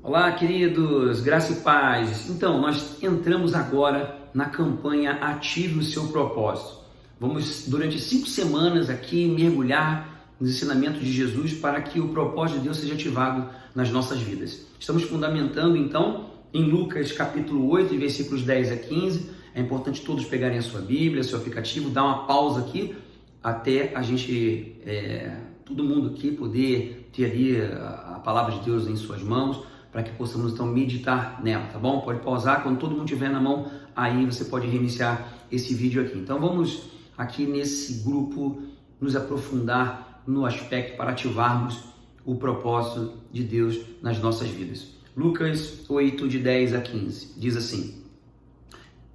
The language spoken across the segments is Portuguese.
Olá, queridos, graça e paz. Então, nós entramos agora na campanha Ative o Seu Propósito. Vamos, durante 5 semanas aqui, mergulhar nos ensinamentos de Jesus para que o propósito de Deus seja ativado nas nossas vidas. Estamos fundamentando, então, em Lucas capítulo 8, versículos 10 a 15. É importante todos pegarem a sua Bíblia, seu aplicativo, dar uma pausa aqui, até a gente, todo mundo aqui, poder ter ali a palavra de Deus em suas mãos, para que possamos então meditar nela, tá bom? Pode pausar, quando todo mundo tiver na mão, aí você pode reiniciar esse vídeo aqui. Então vamos aqui nesse grupo nos aprofundar no aspecto para ativarmos o propósito de Deus nas nossas vidas. Lucas 8, de 10 a 15, diz assim: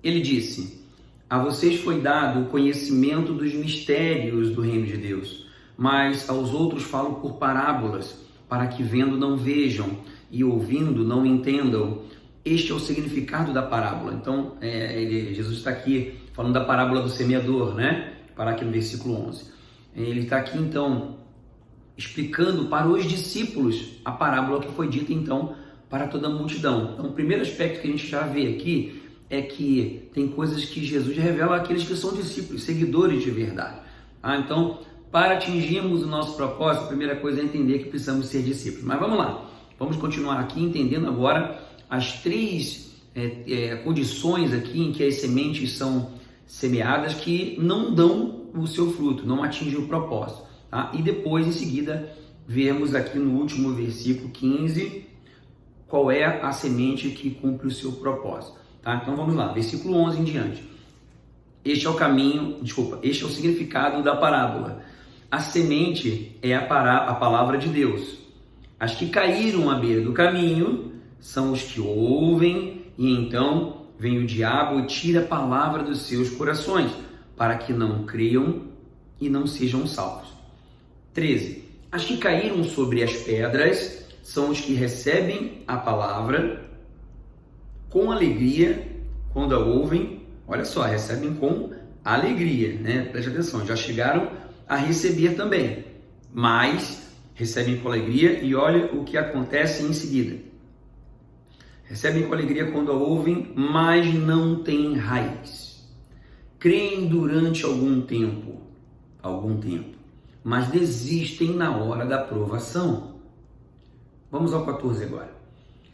Ele disse: A vocês foi dado o conhecimento dos mistérios do reino de Deus, mas aos outros falo por parábolas, para que vendo não vejam e ouvindo não entendam. Este é o significado da parábola. Então, Jesus está aqui falando da parábola do semeador, né? Para aqui no versículo 11. Ele está aqui, então, explicando para os discípulos a parábola que foi dita, então, para toda a multidão. Então, o primeiro aspecto que a gente já vê aqui é que tem coisas que Jesus revela àqueles que são discípulos, seguidores de verdade. Então, para atingirmos o nosso propósito, a primeira coisa é entender que precisamos ser discípulos. Mas vamos lá. Vamos continuar aqui entendendo agora as 3 condições aqui em que as sementes são semeadas que não dão o seu fruto, não atingem o propósito. Tá? E depois, em seguida, vemos aqui no último versículo 15 qual é a semente que cumpre o seu propósito. Tá? Então vamos lá, versículo 11 em diante. Este é o significado da parábola. A semente é a palavra de Deus. As que caíram à beira do caminho são os que ouvem, e então vem o diabo e tira a palavra dos seus corações, para que não creiam e não sejam salvos. 13. As que caíram sobre as pedras são os que recebem a palavra com alegria quando a ouvem. Olha só, recebem com alegria, né? Preste atenção, já chegaram a receber também, mas recebem com alegria, e olha o que acontece em seguida. Recebem com alegria quando a ouvem, mas não têm raiz. Creem durante algum tempo, mas desistem na hora da provação. Vamos ao 14 agora.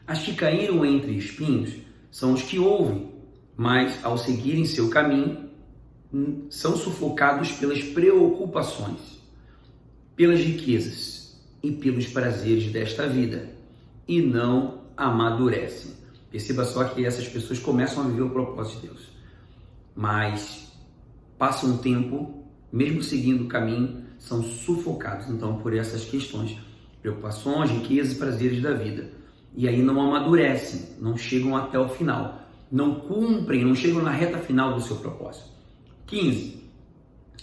As que caíram entre espinhos são os que ouvem, mas ao seguirem seu caminho, são sufocados pelas preocupações, pelas riquezas e pelos prazeres desta vida, e não amadurecem. Perceba só que essas pessoas começam a viver o propósito de Deus, mas passam um tempo, mesmo seguindo o caminho, são sufocados então por essas questões, preocupações, riquezas e prazeres da vida, e aí não amadurecem, não chegam até o final, não cumprem, não chegam na reta final do seu propósito. 15.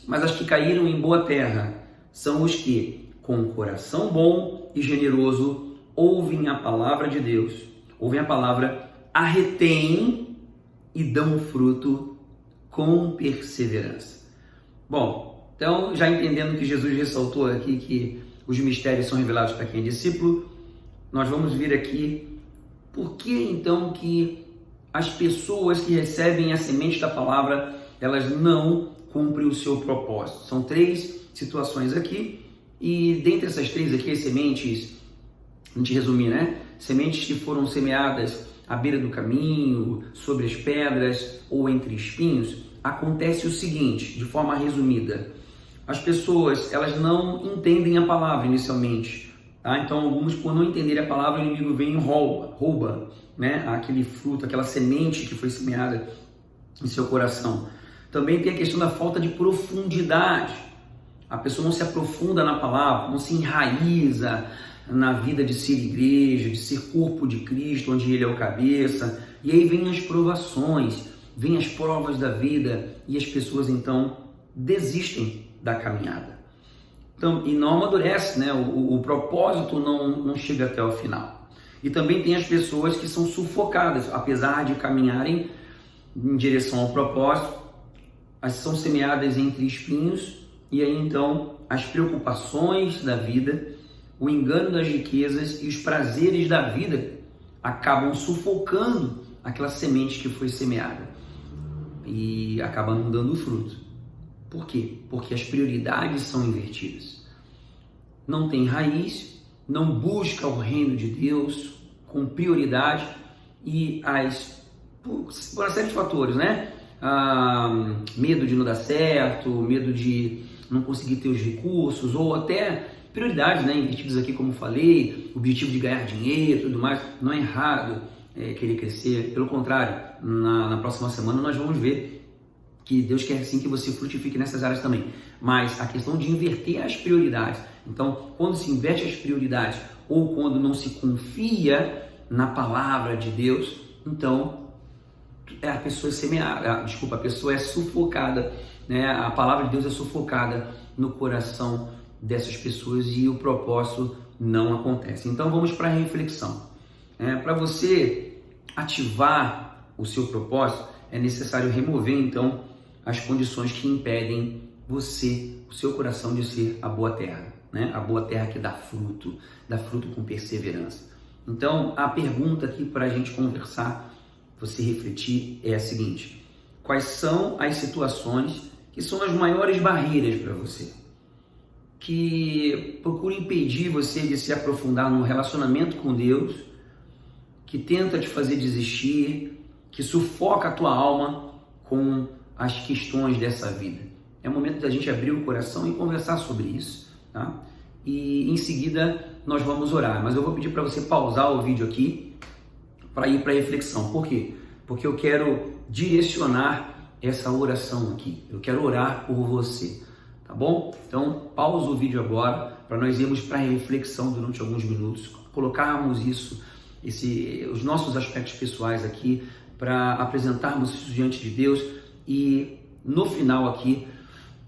Mas as que caíram em boa terra são os que, com um coração bom e generoso, ouvem a palavra de Deus, ouvem a palavra, a retêm e dão fruto com perseverança. Bom, então já entendendo que Jesus ressaltou aqui que os mistérios são revelados para quem é discípulo, nós vamos ver aqui por que então que as pessoas que recebem a semente da palavra, elas não cumprem o seu propósito. São 3 situações aqui. E dentre essas 3 aqui, as sementes, a gente resumir, né? Sementes que foram semeadas à beira do caminho, sobre as pedras ou entre espinhos, acontece o seguinte, de forma resumida. As pessoas, elas não entendem a palavra inicialmente, tá? Então, alguns, por não entenderem a palavra, o inimigo vem e rouba, né? Aquele fruto, aquela semente que foi semeada em seu coração. Também tem a questão da falta de profundidade. A pessoa não se aprofunda na palavra, não se enraiza na vida de ser igreja, de ser corpo de Cristo, onde Ele é o cabeça. E aí vem as provações, vem as provas da vida, e as pessoas então desistem da caminhada. Então, e não amadurece, né? O propósito não chega até o final. E também tem as pessoas que são sufocadas, apesar de caminharem em direção ao propósito, as são semeadas entre espinhos. E aí então as preocupações da vida, o engano das riquezas e os prazeres da vida acabam sufocando aquela semente que foi semeada e acaba não dando fruto. Por quê? Porque as prioridades são invertidas. Não tem raiz, não busca o reino de Deus com prioridade e por uma série de fatores, né? Medo de não dar certo, medo de não conseguir ter os recursos, ou até prioridades, né, invertidas aqui, como falei, objetivo de ganhar dinheiro e tudo mais. Não é errado querer crescer, pelo contrário, na próxima semana nós vamos ver que Deus quer sim que você frutifique nessas áreas também, mas a questão de inverter as prioridades. Então, quando se inverte as prioridades ou quando não se confia na palavra de Deus, então a pessoa a pessoa é sufocada, né? A palavra de Deus é sufocada no coração dessas pessoas e o propósito não acontece. Então vamos para a reflexão. Para você ativar o seu propósito, é necessário remover então as condições que impedem o seu coração de ser a boa terra, né? A boa terra que dá fruto com perseverança. Então a pergunta aqui para a gente conversar, você refletir, é a seguinte: quais são as situações que são as maiores barreiras para você, que procuram impedir você de se aprofundar no relacionamento com Deus, que tenta te fazer desistir, que sufoca a tua alma com as questões dessa vida? É o momento da gente abrir o coração e conversar sobre isso, tá? E em seguida nós vamos orar, mas eu vou pedir para você pausar o vídeo aqui para ir para a reflexão. Por quê? Porque eu quero direcionar essa oração aqui, eu quero orar por você, tá bom? Então pausa o vídeo agora para nós irmos para a reflexão durante alguns minutos, colocarmos os nossos aspectos pessoais aqui, para apresentarmos isso diante de Deus, e no final aqui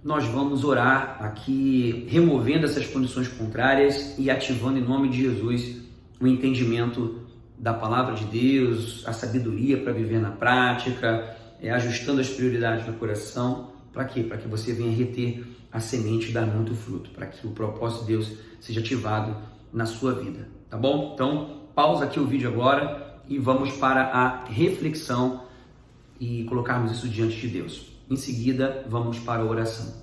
nós vamos orar aqui, removendo essas condições contrárias e ativando em nome de Jesus o entendimento da palavra de Deus, a sabedoria para viver na prática, ajustando as prioridades do coração. Para quê? Para que você venha reter a semente e dar muito fruto, para que o propósito de Deus seja ativado na sua vida, tá bom? Então pausa aqui o vídeo agora e vamos para a reflexão e colocarmos isso diante de Deus. Em seguida, vamos para a oração.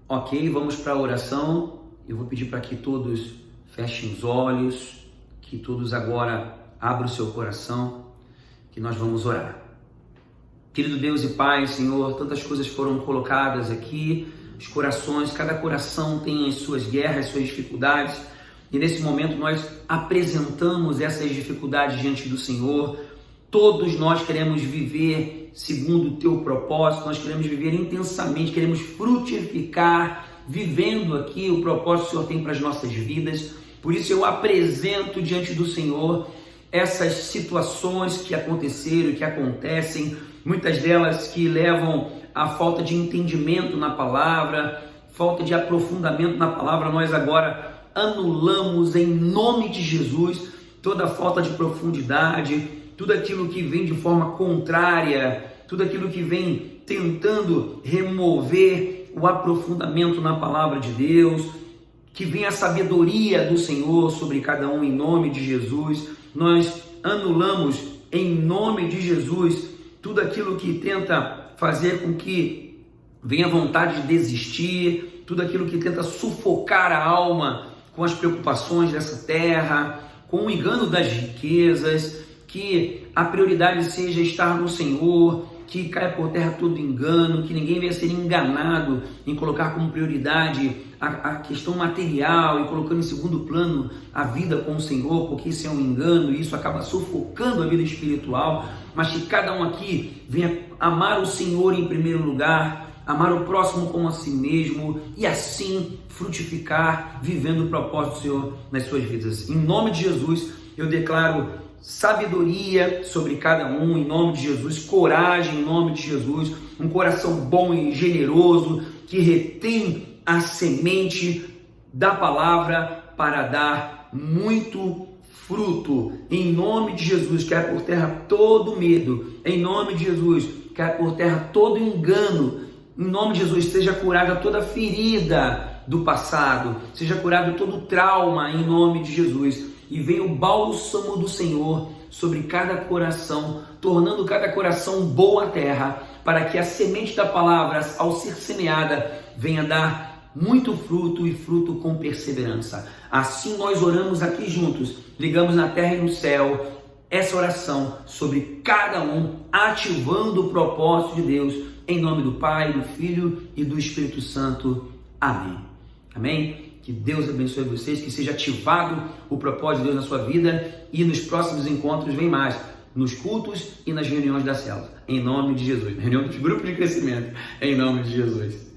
Ok, vamos para a oração. Eu vou pedir para que todos fechem os olhos, que todos agora abram o seu coração, que nós vamos orar. Querido Deus e Pai, Senhor, tantas coisas foram colocadas aqui, os corações, cada coração tem as suas guerras, as suas dificuldades, e nesse momento nós apresentamos essas dificuldades diante do Senhor. Todos nós queremos viver segundo o Teu propósito, nós queremos viver intensamente, queremos frutificar, vivendo aqui o propósito que o Senhor tem para as nossas vidas. Por isso eu apresento diante do Senhor essas situações que aconteceram e que acontecem, muitas delas que levam à falta de entendimento na palavra, falta de aprofundamento na palavra. Nós agora anulamos em nome de Jesus toda falta de profundidade, tudo aquilo que vem de forma contrária, tudo aquilo que vem tentando remover o aprofundamento na palavra de Deus, que venha a sabedoria do Senhor sobre cada um em nome de Jesus. Nós anulamos em nome de Jesus tudo aquilo que tenta fazer com que venha a vontade de desistir, tudo aquilo que tenta sufocar a alma com as preocupações dessa terra, com o engano das riquezas, que a prioridade seja estar no Senhor, que caia por terra todo engano, que ninguém venha ser enganado em colocar como prioridade a questão material e colocando em segundo plano a vida com o Senhor, porque isso é um engano e isso acaba sufocando a vida espiritual. Mas que cada um aqui venha amar o Senhor em primeiro lugar, amar o próximo como a si mesmo e assim frutificar, vivendo o propósito do Senhor nas suas vidas. Em nome de Jesus, eu declaro sabedoria sobre cada um, em nome de Jesus, coragem em nome de Jesus, um coração bom e generoso que retém a semente da palavra para dar muito fruto. Em nome de Jesus, cai por terra todo medo, em nome de Jesus, cai por terra todo engano, em nome de Jesus, seja curada toda ferida do passado, seja curado todo trauma em nome de Jesus, e venha o bálsamo do Senhor sobre cada coração, tornando cada coração boa terra, para que a semente da palavra, ao ser semeada, venha dar muito fruto e fruto com perseverança. Assim nós oramos aqui juntos, ligamos na terra e no céu, essa oração sobre cada um, ativando o propósito de Deus, em nome do Pai, do Filho e do Espírito Santo. Amém. Amém? Que Deus abençoe vocês, que seja ativado o propósito de Deus na sua vida, e nos próximos encontros vem mais, nos cultos e nas reuniões da célula, em nome de Jesus, reunião dos grupos de crescimento, em nome de Jesus.